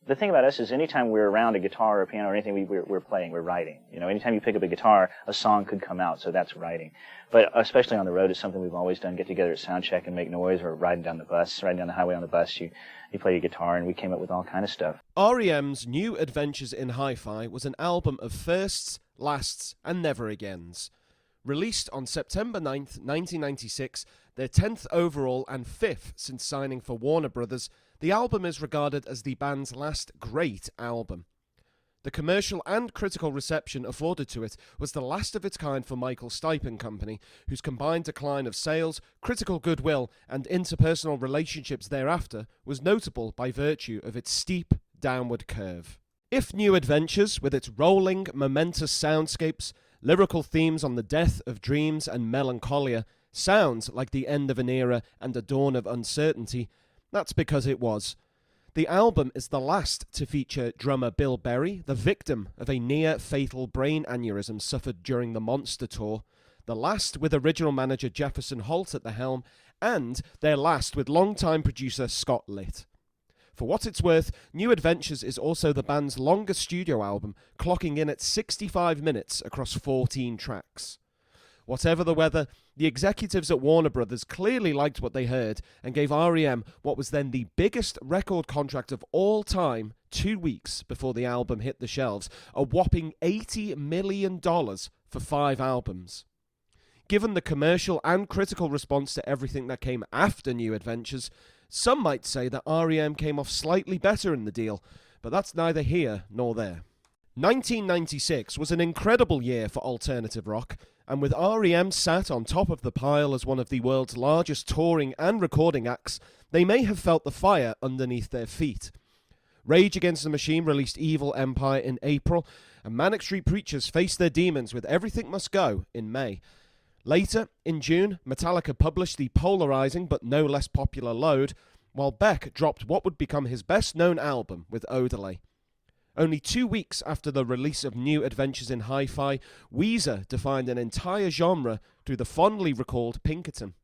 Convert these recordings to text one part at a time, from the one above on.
The thing about us is anytime we're around a guitar or a piano or anything, we're playing, we're writing. You know, anytime you pick up a guitar, a song could come out, so that's writing. But especially on the road, it's something we've always done, get together at sound check and make noise, or riding down the highway on the bus, you play your guitar, and we came up with all kind of stuff. R.E.M's New Adventures in Hi-Fi was an album of firsts, lasts, and never-agains. Released on September 9th, 1996, their 10th overall and 5th since signing for Warner Brothers, the album is regarded as the band's last great album. The commercial and critical reception afforded to it was the last of its kind for Michael Stipe and Company, whose combined decline of sales, critical goodwill, and interpersonal relationships thereafter was notable by virtue of its steep downward curve. If New Adventures, with its rolling, momentous soundscapes, lyrical themes on the death of dreams and melancholia, sounds like the end of an era and a dawn of uncertainty, that's because it was. The album is the last to feature drummer Bill Berry, the victim of a near-fatal brain aneurysm suffered during the Monster Tour, the last with original manager Jefferson Holt at the helm, and their last with longtime producer Scott Litt. For what it's worth, New Adventures is also the band's longest studio album, clocking in at 65 minutes across 14 tracks. Whatever the weather, the executives at Warner Brothers clearly liked what they heard and gave R.E.M. what was then the biggest record contract of all time 2 weeks before the album hit the shelves, a whopping $80 million for 5 albums. Given the commercial and critical response to everything that came after New Adventures, some might say that R.E.M. came off slightly better in the deal, but that's neither here nor there. 1996 was an incredible year for alternative rock, and with R.E.M. sat on top of the pile as one of the world's largest touring and recording acts, they may have felt the fire underneath their feet. Rage Against the Machine released Evil Empire in April, and Manic Street Preachers faced their demons with Everything Must Go in May. Later, in June, Metallica published the polarizing but no less popular Load, while Beck dropped what would become his best-known album with Odelay. Only 2 weeks after the release of New Adventures in Hi-Fi, Weezer defined an entire genre through the fondly recalled Pinkerton.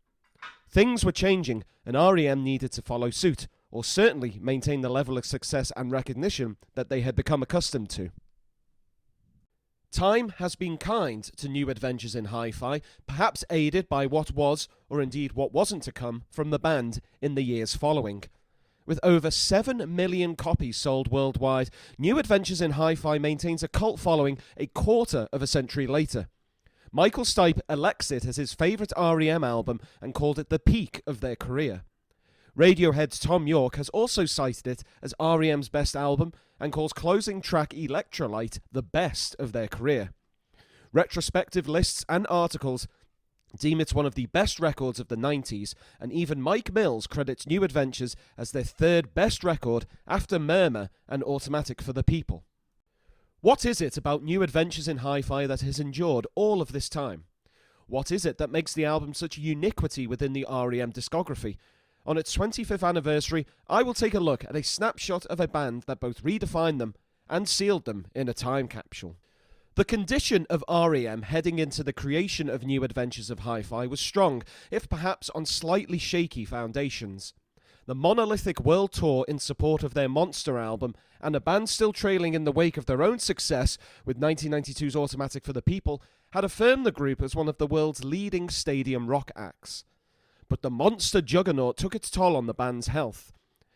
Things were changing, and R.E.M. needed to follow suit, or certainly maintain the level of success and recognition that they had become accustomed to. Time has been kind to New Adventures in Hi-Fi, perhaps aided by what was, or indeed what wasn't to come, from the band in the years following. With over 7 million copies sold worldwide, New Adventures in Hi-Fi maintains a cult following a quarter of a century later. Michael Stipe elects it as his favourite R.E.M. album and called it the peak of their career. Radiohead's Tom York has also cited it as R.E.M.'s best album and calls closing track Electrolyte the best of their career. Retrospective lists and articles deem it one of the best records of the 90s, and even Mike Mills credits New Adventures as their third best record after Murmur and Automatic for the People. What is it about New Adventures in Hi-Fi that has endured all of this time? What is it that makes the album such a uniquity within the R.E.M. discography? On its 25th anniversary, I will take a look at a snapshot of a band that both redefined them and sealed them in a time capsule. The condition of R.E.M. heading into the creation of New Adventures of Hi-Fi was strong, if perhaps on slightly shaky foundations. The monolithic world tour in support of their Monster album, and a band still trailing in the wake of their own success with 1992's Automatic for the People, had affirmed the group as one of the world's leading stadium rock acts. But the Monster juggernaut took its toll on the band's health.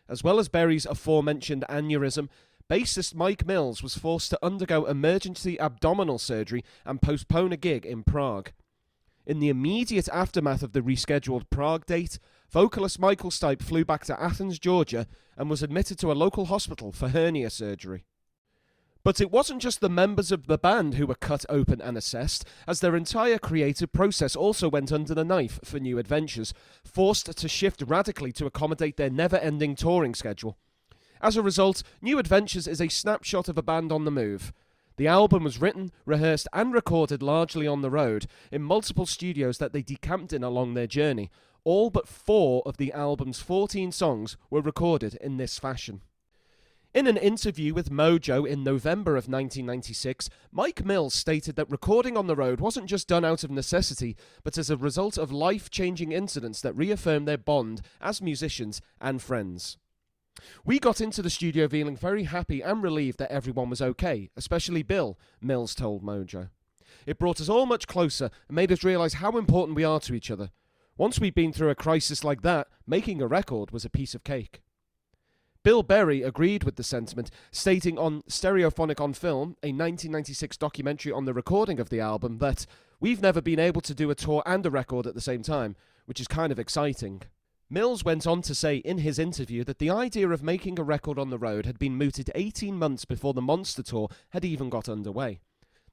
As well as Berry's aforementioned aneurysm, bassist Mike Mills was forced to undergo emergency abdominal surgery and postpone a gig in Prague. In the immediate aftermath of the rescheduled Prague date, vocalist Michael Stipe flew back to Athens, Georgia, and was admitted to a local hospital for hernia surgery. But it wasn't just the members of the band who were cut open and assessed, as their entire creative process also went under the knife for New Adventures, forced to shift radically to accommodate their never-ending touring schedule. As a result, New Adventures is a snapshot of a band on the move. The album was written, rehearsed and recorded largely on the road, in multiple studios that they decamped in along their journey. All but 4 of the album's 14 songs were recorded in this fashion. In an interview with Mojo in November of 1996, Mike Mills stated that recording on the road wasn't just done out of necessity, but as a result of life-changing incidents that reaffirmed their bond as musicians and friends. We got into the studio feeling very happy and relieved that everyone was okay, especially Bill, Mills told Mojo. It brought us all much closer and made us realise how important we are to each other. Once we'd been through a crisis like that, making a record was a piece of cake. Bill Berry agreed with the sentiment, stating on Stereophonic on Film, a 1996 documentary on the recording of the album, that we've never been able to do a tour and a record at the same time, which is kind of exciting. Mills went on to say in his interview that the idea of making a record on the road had been mooted 18 months before the Monster Tour had even got underway.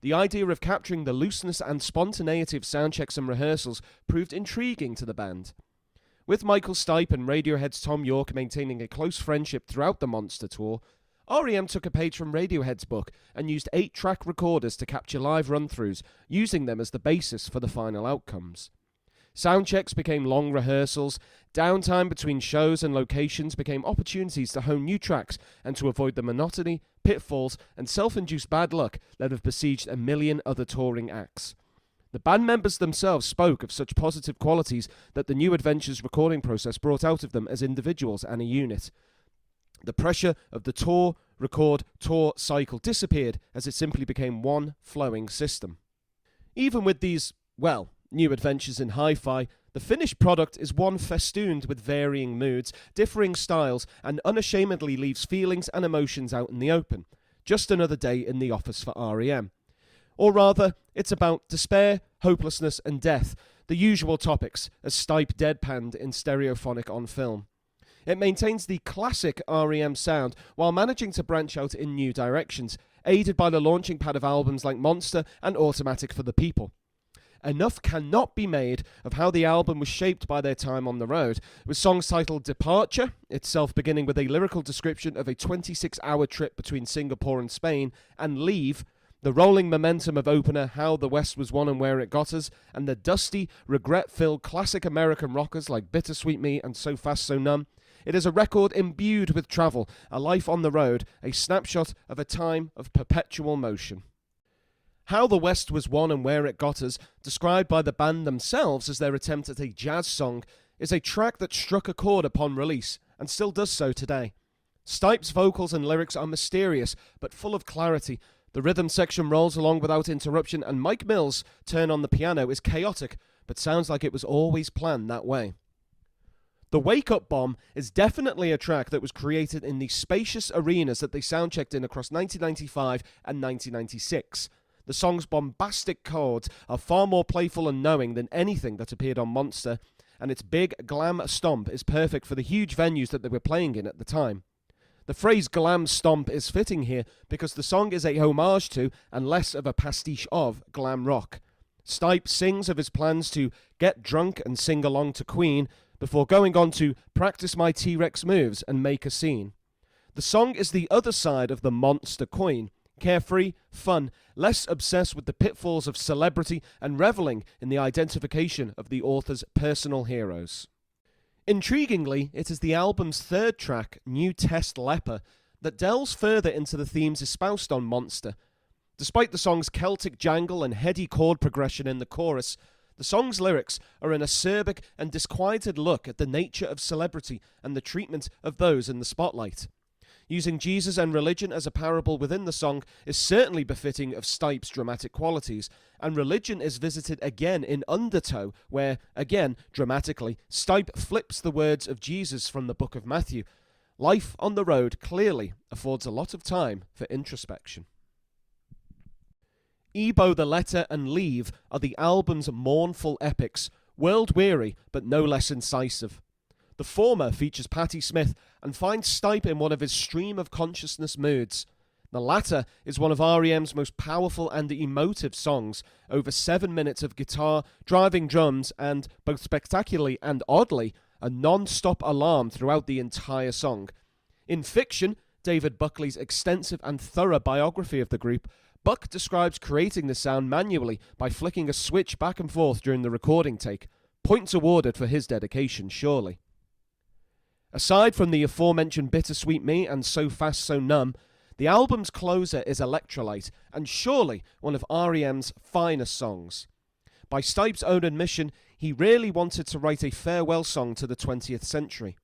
The idea of capturing the looseness and spontaneity of soundchecks and rehearsals proved intriguing to the band. With Michael Stipe and Radiohead's Tom York maintaining a close friendship throughout the Monster Tour, R.E.M. took a page from Radiohead's book and used 8-track recorders to capture live run-throughs, using them as the basis for the final outcomes. Soundchecks became long rehearsals, downtime between shows and locations became opportunities to hone new tracks and to avoid the monotony, pitfalls and self-induced bad luck that have besieged a million other touring acts. The band members themselves spoke of such positive qualities that the New Adventures recording process brought out of them as individuals and a unit. The pressure of the tour, record, tour cycle disappeared as it simply became one flowing system. Even with these, New Adventures in Hi-Fi, the finished product is one festooned with varying moods, differing styles, and unashamedly leaves feelings and emotions out in the open. Just another day in the office for R.E.M. Or rather, it's about despair, hopelessness, and death, the usual topics, as Stipe deadpanned in Stereophonic on Film. It maintains the classic R.E.M. sound while managing to branch out in new directions, aided by the launching pad of albums like Monster and Automatic for the People. Enough cannot be made of how the album was shaped by their time on the road, with songs titled Departure, itself beginning with a lyrical description of a 26-hour trip between Singapore and Spain, and Leave, the rolling momentum of opener How the West Was Won and Where It Got Us, and the dusty, regret-filled classic American rockers like Bittersweet Me and So Fast So Numb. It is a record imbued with travel, a life on the road, a snapshot of a time of perpetual motion. How the West Was Won and Where It Got Us, described by the band themselves as their attempt at a jazz song, is a track that struck a chord upon release, and still does so today. Stipe's vocals and lyrics are mysterious, but full of clarity. The rhythm section rolls along without interruption, and Mike Mills' turn on the piano is chaotic, but sounds like it was always planned that way. The Wake Up Bomb is definitely a track that was created in the spacious arenas that they soundchecked in across 1995 and 1996. The song's bombastic chords are far more playful and knowing than anything that appeared on Monster, and its big glam stomp is perfect for the huge venues that they were playing in at the time. The phrase glam stomp is fitting here because the song is a homage to, and less of a pastiche of, glam rock. Stipe sings of his plans to get drunk and sing along to Queen before going on to practice my T-Rex moves and make a scene. The song is the other side of the monster coin, carefree, fun, less obsessed with the pitfalls of celebrity and reveling in the identification of the author's personal heroes. Intriguingly, it is the album's third track, New Test Leper, that delves further into the themes espoused on Monster. Despite the song's Celtic jangle and heady chord progression in the chorus, the song's lyrics are an acerbic and disquieted look at the nature of celebrity and the treatment of those in the spotlight. Using Jesus and religion as a parable within the song is certainly befitting of Stipe's dramatic qualities, and religion is visited again in undertow, where, again, dramatically, Stipe flips the words of Jesus from the book of Matthew. Life on the road clearly affords a lot of time for introspection. Ebo the Letter and Leave are the album's mournful epics, world-weary but no less incisive. The former features Patti Smith and finds Stipe in one of his stream of consciousness moods. The latter is one of R.E.M's most powerful and emotive songs, over 7 minutes of guitar, driving drums, and, both spectacularly and oddly, a non-stop alarm throughout the entire song. In Fiction, David Buckley's extensive and thorough biography of the group, Buck describes creating the sound manually by flicking a switch back and forth during the recording take. Points awarded for his dedication, surely. Aside from the aforementioned Bittersweet Me and So Fast So Numb, the album's closer is Electrolyte, and surely one of R.E.M's finest songs. By Stipe's own admission, he really wanted to write a farewell song to the 20th century.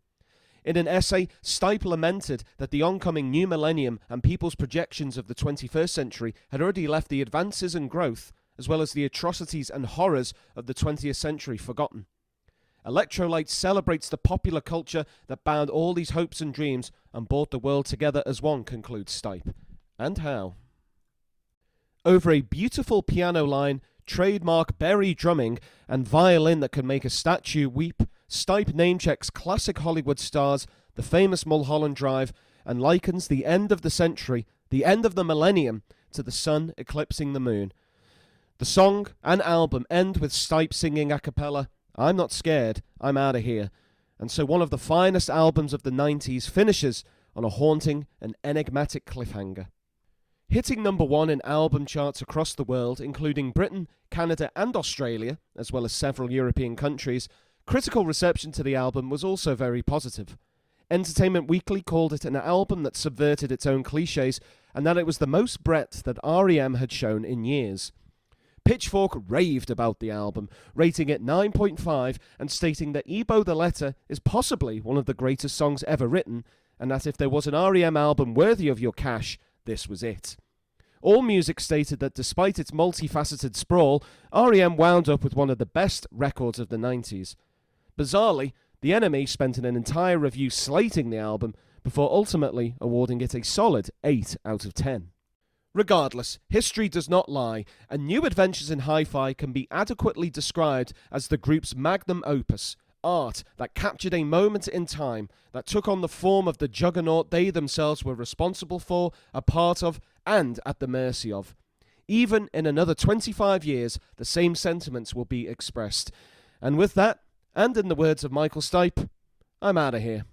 In an essay, Stipe lamented that the oncoming new millennium and people's projections of the 21st century had already left the advances and growth, as well as the atrocities and horrors of the 20th century, forgotten. Electrolyte celebrates the popular culture that bound all these hopes and dreams and brought the world together as one, concludes Stipe. And how? Over a beautiful piano line, trademark berry drumming, and violin that can make a statue weep, Stipe name-checks classic Hollywood stars, the famous Mulholland Drive, and likens the end of the century, the end of the millennium, to the sun eclipsing the moon. The song and album end with Stipe singing a cappella, "I'm not scared, I'm out of here," and so one of the finest albums of the 90s finishes on a haunting and enigmatic cliffhanger. Hitting number one in album charts across the world, including Britain, Canada and Australia, as well as several European countries, critical reception to the album was also very positive. Entertainment Weekly called it an album that subverted its own cliches and that it was the most breadth that R.E.M. had shown in years. Pitchfork raved about the album, rating it 9.5 and stating that Ebo the Letter is possibly one of the greatest songs ever written, and that if there was an R.E.M. album worthy of your cash, this was it. AllMusic stated that despite its multifaceted sprawl, R.E.M. wound up with one of the best records of the 90s. Bizarrely, The Enemy spent an entire review slating the album before ultimately awarding it a solid 8 out of 10. Regardless, history does not lie, and New Adventures in Hi-Fi can be adequately described as the group's magnum opus, art that captured a moment in time, that took on the form of the juggernaut they themselves were responsible for, a part of, and at the mercy of. Even in another 25 years, the same sentiments will be expressed. And with that, and in the words of Michael Stipe, I'm out of here.